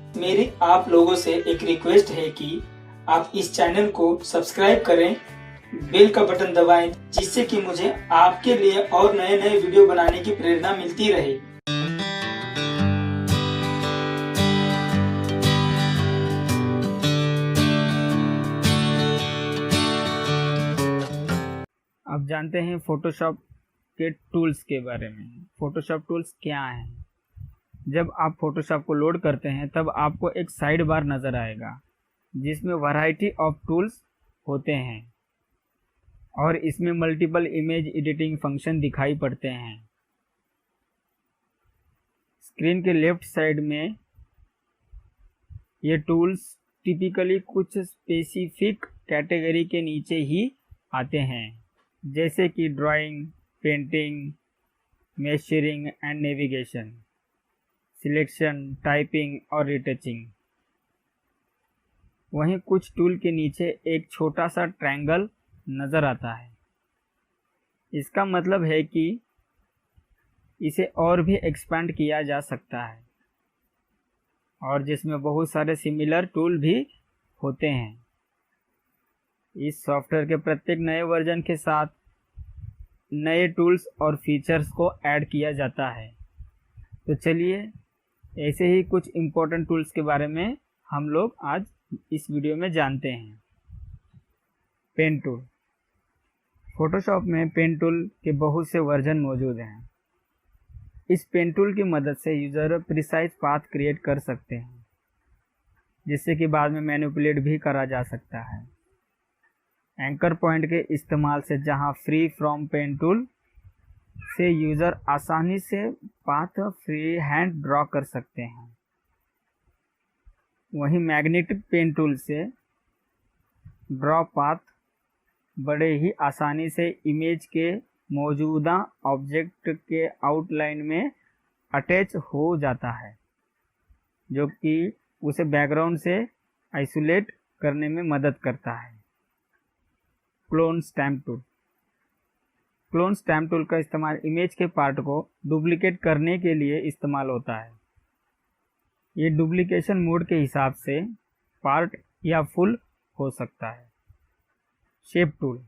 मेरी आप लोगों से एक रिक्वेस्ट है कि आप इस चैनल को सब्सक्राइब करें, बेल का बटन दबाएं, जिससे कि मुझे आपके लिए और नए नए वीडियो बनाने की प्रेरणा मिलती रहे। अब जानते हैं फोटोशॉप के टूल्स के बारे में। फोटोशॉप टूल्स क्या हैं? जब आप फोटोशॉप को लोड करते हैं तब आपको एक साइड बार नज़र आएगा जिसमें वैरायटी ऑफ टूल्स होते हैं और इसमें मल्टीपल इमेज एडिटिंग फंक्शन दिखाई पड़ते हैं। स्क्रीन के लेफ्ट साइड में ये टूल्स टिपिकली कुछ स्पेसिफिक कैटेगरी के नीचे ही आते हैं, जैसे कि drawing, painting, measuring and navigation, selection, typing और रिटचिंग। वहीं कुछ टूल के नीचे एक छोटा सा ट्रायंगल नज़र आता है। इसका मतलब है कि इसे और भी एक्सपेंड किया जा सकता है और जिसमें बहुत सारे सिमिलर टूल भी होते हैं। इस सॉफ्टवेयर के प्रत्येक नए वर्जन के साथ नए टूल्स और फीचर्स को ऐड किया जाता है। तो चलिए ऐसे ही कुछ इम्पोर्टेंट टूल्स के बारे में हम लोग आज इस वीडियो में जानते हैं। Pen tool. फोटोशॉप में पेन टूल के बहुत से वर्जन मौजूद हैं। इस पेन टूल की मदद से यूज़र प्रिसाइज पाथ क्रिएट कर सकते हैं, जिससे कि बाद में मैनिपुलेट भी करा जा सकता है। एंकर पॉइंट के इस्तेमाल से जहां फ्री फ्रॉम पेन टूल से यूज़र आसानी से पाथ फ्री हैंड ड्रॉ कर सकते हैं। वहीं मैग्नेटिक पेन टूल से ड्रॉ पाथ बड़े ही आसानी से इमेज के मौजूदा ऑब्जेक्ट के आउटलाइन में अटैच हो जाता है, जो कि उसे बैकग्राउंड से आइसोलेट करने में मदद करता है। Clone stamp tool. Clone stamp tool का इस्तेमाल इमेज के पार्ट को डुप्लीकेट करने के लिए इस्तेमाल होता है। ये डुप्लीकेशन मोड के हिसाब से पार्ट या फुल हो सकता है। Shape tool.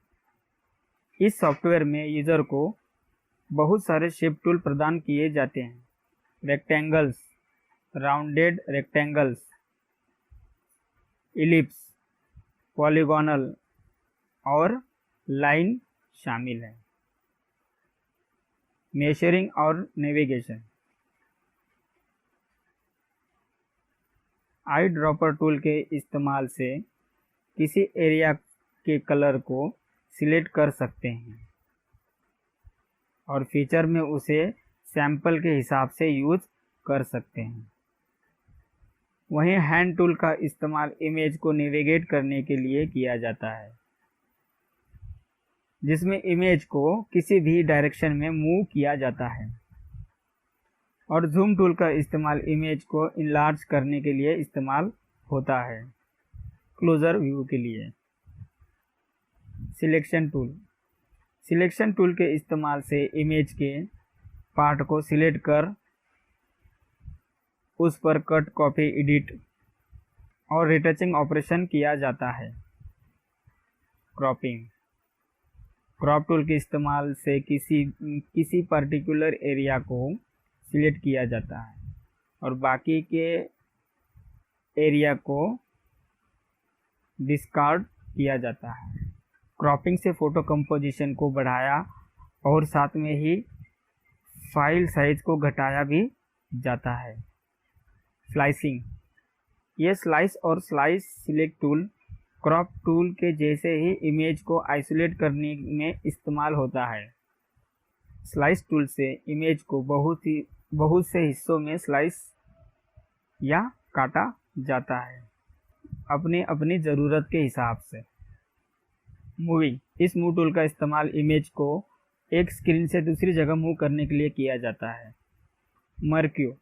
इस सॉफ्टवेयर में यूज़र को बहुत सारे शेप टूल प्रदान किए जाते हैं। Rectangles, rounded rectangles, ellipse, polygonal और लाइन शामिल है। मेजरिंग और नेविगेशन। आई ड्रॉपर टूल के इस्तेमाल से किसी एरिया के कलर को सिलेक्ट कर सकते हैं और फीचर में उसे सैंपल के हिसाब से यूज कर सकते हैं। वहीं हैंड टूल का इस्तेमाल इमेज को नेविगेट करने के लिए किया जाता है, जिसमें इमेज को किसी भी डायरेक्शन में मूव किया जाता है। और जूम टूल का इस्तेमाल इमेज को इनलार्ज करने के लिए इस्तेमाल होता है, क्लोजर व्यू के लिए। Selection tool. सिलेक्शन टूल के इस्तेमाल से इमेज के पार्ट को सिलेक्ट कर उस पर कट, कॉपी, एडिट और रिटचिंग ऑपरेशन किया जाता है। क्रॉपिंग। क्रॉप टूल के इस्तेमाल से किसी पर्टिकुलर एरिया को सिलेक्ट किया जाता है और बाकी के एरिया को डिस्कार्ड किया जाता है। क्रॉपिंग से फ़ोटो कंपोजिशन को बढ़ाया और साथ में ही फाइल साइज को घटाया भी जाता है। स्लाइसिंग। ये स्लाइस और slice select tool crop tool के जैसे ही इमेज को आइसोलेट करने में इस्तेमाल होता है। स्लाइस टूल से इमेज को बहुत से हिस्सों में स्लाइस या काटा जाता है, अपनी अपनी ज़रूरत के हिसाब से। मूविंग। इस मूव टूल का इस्तेमाल इमेज को एक स्क्रीन से दूसरी जगह मूव करने के लिए किया जाता है। मर्क्यू।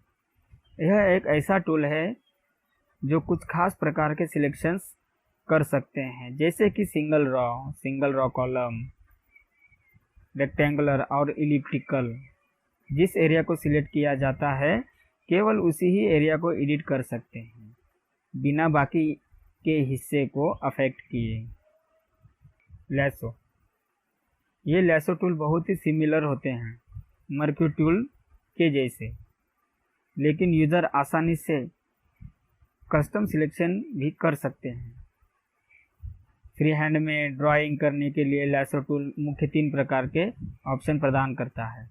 यह एक ऐसा टूल है जो कुछ खास प्रकार के सिलेक्शंस कर सकते हैं, जैसे कि सिंगल रॉ कॉलम, रेक्टेंगुलर और इलिप्टिकल। जिस एरिया को सिलेक्ट किया जाता है केवल उसी ही एरिया को एडिट कर सकते हैं। बिना बाकी के हिस्से को अफेक्ट किए। लैसो, ये लैसो टूल बहुत ही सिमिलर होते हैं मर्क्यू टूल के जैसे, लेकिन यूज़र आसानी से कस्टम सिलेक्शन भी कर सकते हैं। फ्री हैंड में ड्राइंग करने के लिए लैसो टूल मुख्य 3 प्रकार के ऑप्शन प्रदान करता है: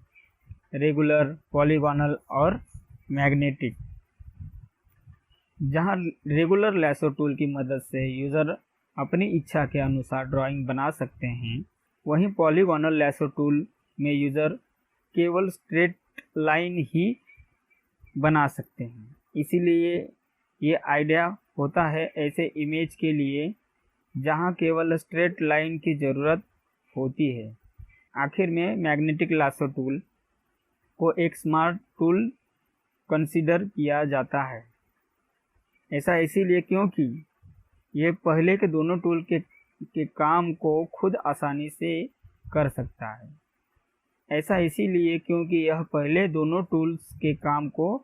रेगुलर, पॉलीगॉनल और मैग्नेटिक। जहां रेगुलर लैसो टूल की मदद से यूज़र अपनी इच्छा के अनुसार ड्राइंग बना सकते हैं, वहीं पॉलीगॉनल लैसो टूल में यूज़र केवल स्ट्रेट लाइन ही बना सकते हैं। इसीलिए ये आइडिया होता है ऐसे इमेज के लिए जहां केवल स्ट्रेट लाइन की ज़रूरत होती है। आखिर में मैग्नेटिक लैसो टूल को एक स्मार्ट टूल कंसीडर किया जाता है। ऐसा इसीलिए क्योंकि ये पहले के दोनों टूल के काम को खुद आसानी से कर सकता है। ऐसा इसीलिए क्योंकि यह पहले दोनों टूल्स के काम को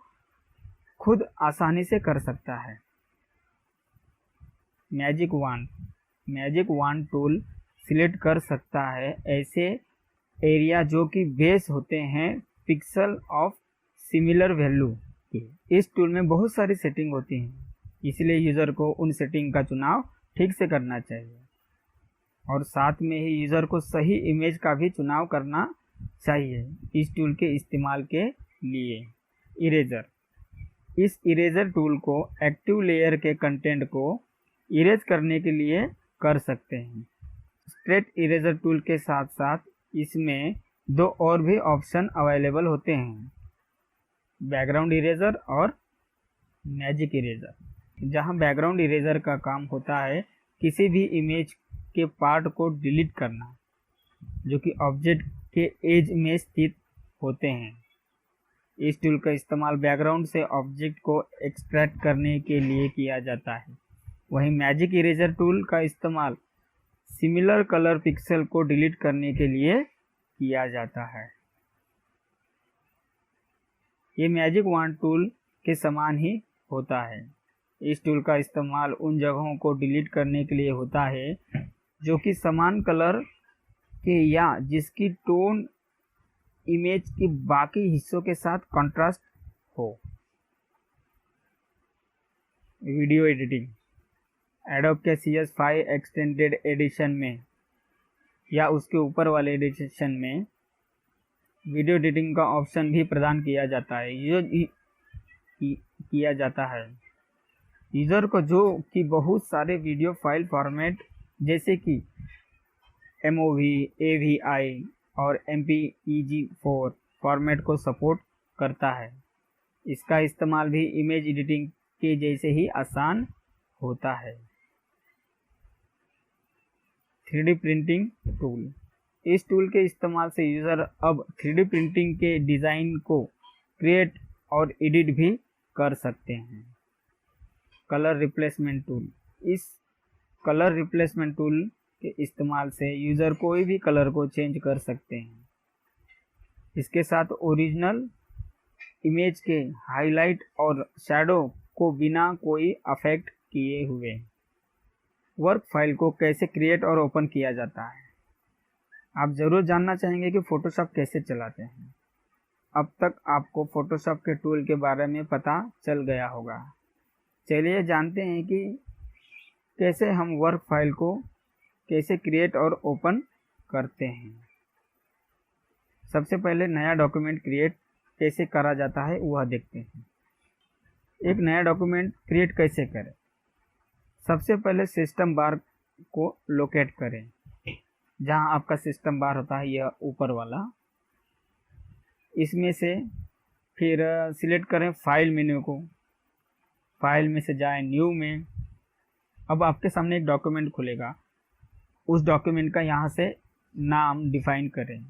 खुद आसानी से कर सकता है। मैजिक वांड टूल सिलेक्ट कर सकता है ऐसे एरिया जो कि बेस होते हैं पिक्सल ऑफ सिमिलर वैल्यू के। इस टूल में बहुत सारी सेटिंग होती हैं, इसलिए यूज़र को उन सेटिंग का चुनाव ठीक से करना चाहिए और साथ में ही यूज़र को सही इमेज का भी चुनाव करना चाहिए। इस टूल के इस्तेमाल के लिए इरेजर, इस इरेजर टूल को एक्टिव लेयर के कंटेंट को इरेज करने के लिए कर सकते हैं। स्ट्रेट इरेजर टूल के साथ साथ इसमें 2 और भी ऑप्शन अवेलेबल होते हैं: बैकग्राउंड इरेजर और मैजिक इरेजर। जहां बैकग्राउंड इरेजर का काम होता है किसी भी इमेज के पार्ट को डिलीट करना जो कि ऑब्जेक्ट के एज में स्थित होते हैं। इस टूल का इस्तेमाल बैकग्राउंड से ऑब्जेक्ट को एक्सट्रैक्ट करने के लिए किया जाता है। वहीं मैजिक इरेजर टूल का इस्तेमाल सिमिलर कलर पिक्सल को डिलीट करने के लिए किया जाता है। ये मैजिक वांड टूल के समान ही होता है। इस टूल का इस्तेमाल उन जगहों को डिलीट करने के लिए होता है जो कि समान कलर के या जिसकी टोन इमेज के बाकी हिस्सों के साथ कंट्रास्ट हो। वीडियो एडिटिंग, एडोब के CS5 एक्सटेंडेड एडिशन में या उसके ऊपर वाले एडिशन में वीडियो एडिटिंग का ऑप्शन भी प्रदान किया जाता है। यूज़र को जो कि बहुत सारे वीडियो फाइल फॉर्मेट जैसे कि MOV, AVI और MPEG-4 फॉर्मेट को सपोर्ट करता है। इसका इस्तेमाल भी इमेज एडिटिंग के जैसे ही आसान होता है। 3D प्रिंटिंग टूल, इस टूल के इस्तेमाल से यूज़र अब 3D प्रिंटिंग के डिज़ाइन को क्रिएट और एडिट भी कर सकते हैं। कलर रिप्लेसमेंट टूल, इस कलर रिप्लेसमेंट टूल के इस्तेमाल से यूज़र कोई भी कलर को चेंज कर सकते हैं। इसके साथ ओरिजिनल इमेज के हाईलाइट और शैडो को बिना कोई अफेक्ट किए हुए। वर्क फाइल को कैसे क्रिएट और ओपन किया जाता है। आप ज़रूर जानना चाहेंगे कि फ़ोटोशॉप कैसे चलाते हैं। अब तक आपको फ़ोटोशॉप के टूल के बारे में पता चल गया होगा। चलिए जानते हैं कि कैसे हम वर्क फाइल को कैसे क्रिएट और ओपन करते हैं। सबसे पहले नया डॉक्यूमेंट क्रिएट कैसे करा जाता है वह देखते हैं। एक नया डॉक्यूमेंट क्रिएट कैसे करें। सबसे पहले सिस्टम बार को लोकेट करें। जहां आपका सिस्टम बार होता है यह ऊपर वाला, इसमें से फिर सिलेक्ट करें फाइल मेन्यू को। फाइल में से जाएं न्यू में। अब आपके सामने एक डॉक्यूमेंट खुलेगा। उस डॉक्यूमेंट का यहाँ से नाम डिफाइन करें।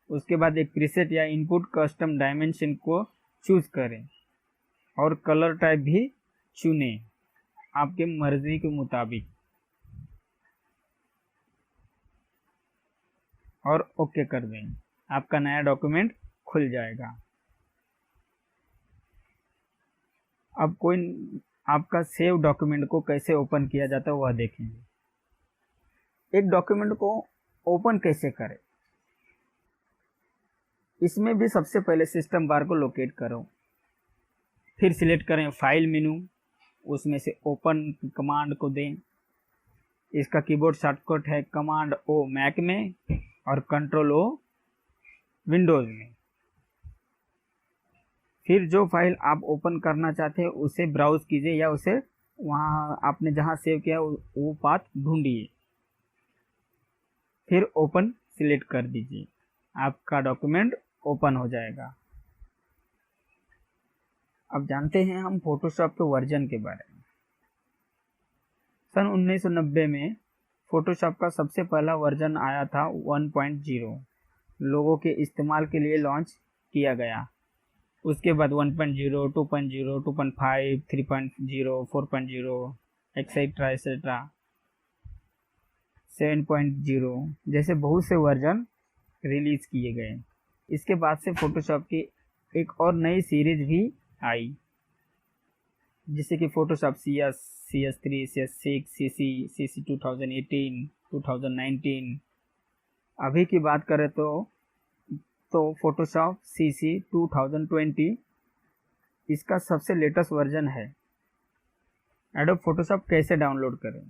उसके बाद एक प्रीसेट या इनपुट कस्टम डायमेंशन को चूज़ करें और कलर टाइप भी चुनें आपके मर्जी के मुताबिक और ओके कर दें। आपका नया डॉक्यूमेंट खुल जाएगा। अब कोई आपका सेव डॉक्यूमेंट को कैसे ओपन किया जाता है वह देखेंगे। एक डॉक्यूमेंट को ओपन कैसे करें, इसमें भी सबसे पहले सिस्टम बार को लोकेट करो, फिर सिलेक्ट करें फाइल मेनू, उसमें से ओपन कमांड को दें। इसका कीबोर्ड शॉर्टकट है कमांड ओ मैक में और कंट्रोल ओ विंडोज़ में। फिर जो फाइल आप ओपन करना चाहते हैं उसे ब्राउज कीजिए या उसे वहाँ आपने जहाँ सेव किया वो पाथ ढूंढिए, फिर ओपन सिलेक्ट कर दीजिए, आपका डॉक्यूमेंट ओपन हो जाएगा। अब जानते हैं हम फोटोशॉप के वर्जन के बारे में। सन 1990 में फोटोशॉप का सबसे पहला वर्जन आया था 1.0, लोगों के इस्तेमाल के लिए लॉन्च किया गया। उसके बाद 1.0, 2.0, 2.5, 3.0, 4.0 एक्सेट्रा एक्सेट्रा 7.0 जैसे बहुत से वर्जन रिलीज किए गए। इसके बाद से फोटोशॉप की एक और नई सीरीज भी आई, जिससे कि Photoshop CS, CS3, CS6, CC 2018, 2019। अभी की बात करें तो फोटोशॉप CC 2020 इसका सबसे लेटेस्ट वर्जन है। एडोब फोटोशॉप कैसे डाउनलोड करें?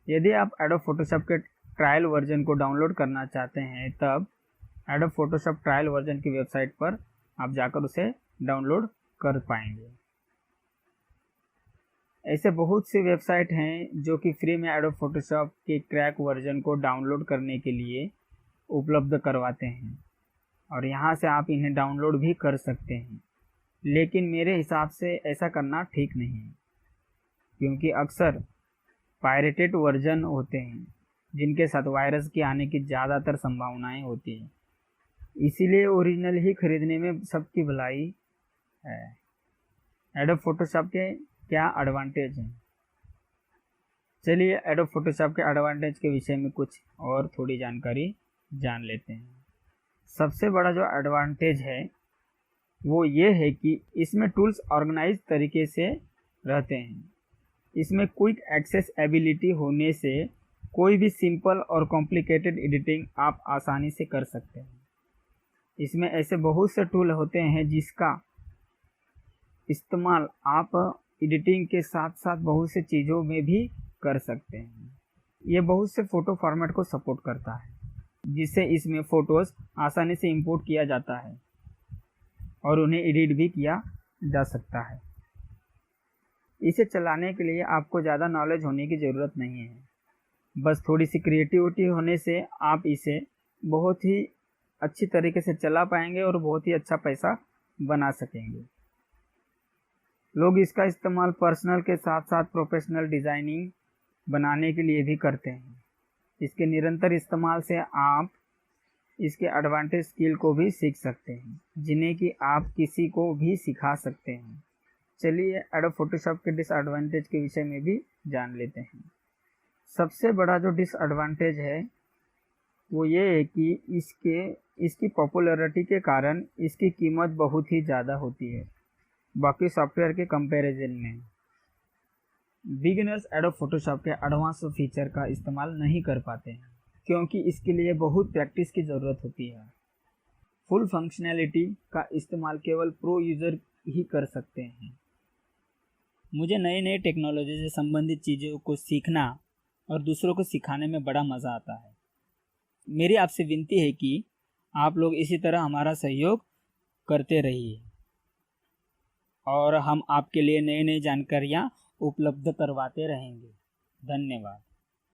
यदि आप एडोब फोटोशॉप के ट्रायल वर्जन को डाउनलोड करना चाहते हैं तब एडोब फोटोशॉप ट्रायल वर्जन की वेबसाइट पर आप जाकर उसे डाउनलोड कर पाएंगे। ऐसे बहुत सी वेबसाइट हैं जो कि फ्री में एडोब फोटोशॉप के क्रैक वर्जन को डाउनलोड करने के लिए उपलब्ध करवाते हैं और यहाँ से आप इन्हें डाउनलोड भी कर सकते हैं। लेकिन मेरे हिसाब से ऐसा करना ठीक नहीं है, क्योंकि अक्सर पायरेटेड वर्जन होते हैं जिनके साथ वायरस के आने की ज़्यादातर संभावनाएं होती हैं। इसीलिए ओरिजिनल ही खरीदने में सबकी भलाई है। एडोब फोटोशॉप के क्या एडवांटेज हैं? चलिए एडोब फोटोशॉप के एडवांटेज के विषय में कुछ और थोड़ी जानकारी जान लेते हैं। सबसे बड़ा जो एडवांटेज है वो ये है कि इसमें टूल्स ऑर्गेनाइज तरीके से रहते हैं। इसमें क्विक एक्सेस एबिलिटी होने से कोई भी सिंपल और कॉम्प्लिकेटेड एडिटिंग आप आसानी से कर सकते हैं। इसमें ऐसे बहुत से टूल होते हैं जिसका इस्तेमाल आप एडिटिंग के साथ साथ बहुत से चीज़ों में भी कर सकते हैं। ये बहुत से फ़ोटो फॉर्मेट को सपोर्ट करता है, जिससे इसमें फ़ोटोज़ आसानी से इंपोर्ट किया जाता है और उन्हें एडिट भी किया जा सकता है। इसे चलाने के लिए आपको ज़्यादा नॉलेज होने की ज़रूरत नहीं है, बस थोड़ी सी क्रिएटिविटी होने से आप इसे बहुत ही अच्छी तरीके से चला पाएंगे और बहुत ही अच्छा पैसा बना सकेंगे। लोग इसका इस्तेमाल पर्सनल के साथ साथ प्रोफेशनल डिज़ाइनिंग बनाने के लिए भी करते हैं। इसके निरंतर इस्तेमाल से आप इसके एडवांटेज स्किल को भी सीख सकते हैं, जिन्हें कि आप किसी को भी सिखा सकते हैं। चलिए एडोब फोटोशॉप के डिसएडवांटेज के विषय में भी जान लेते हैं। सबसे बड़ा जो डिसएडवांटेज है वो ये है कि इसकी पॉपुलैरिटी के कारण इसकी कीमत बहुत ही ज़्यादा होती है बाकी सॉफ्टवेयर के कंपैरिजन में। बिगिनर्स एडोब फोटोशॉप के एडवांस फीचर का इस्तेमाल नहीं कर पाते हैं क्योंकि इसके लिए बहुत प्रैक्टिस की ज़रूरत होती है। फुल फंक्शनैलिटी का इस्तेमाल केवल प्रो यूज़र ही कर सकते हैं। मुझे नई नई टेक्नोलॉजी से संबंधित चीज़ों को सीखना और दूसरों को सिखाने में बड़ा मज़ा आता है। मेरी आपसे विनती है कि आप लोग इसी तरह हमारा सहयोग करते रहिए और हम आपके लिए नई नई जानकारियाँ उपलब्ध करवाते रहेंगे। धन्यवाद।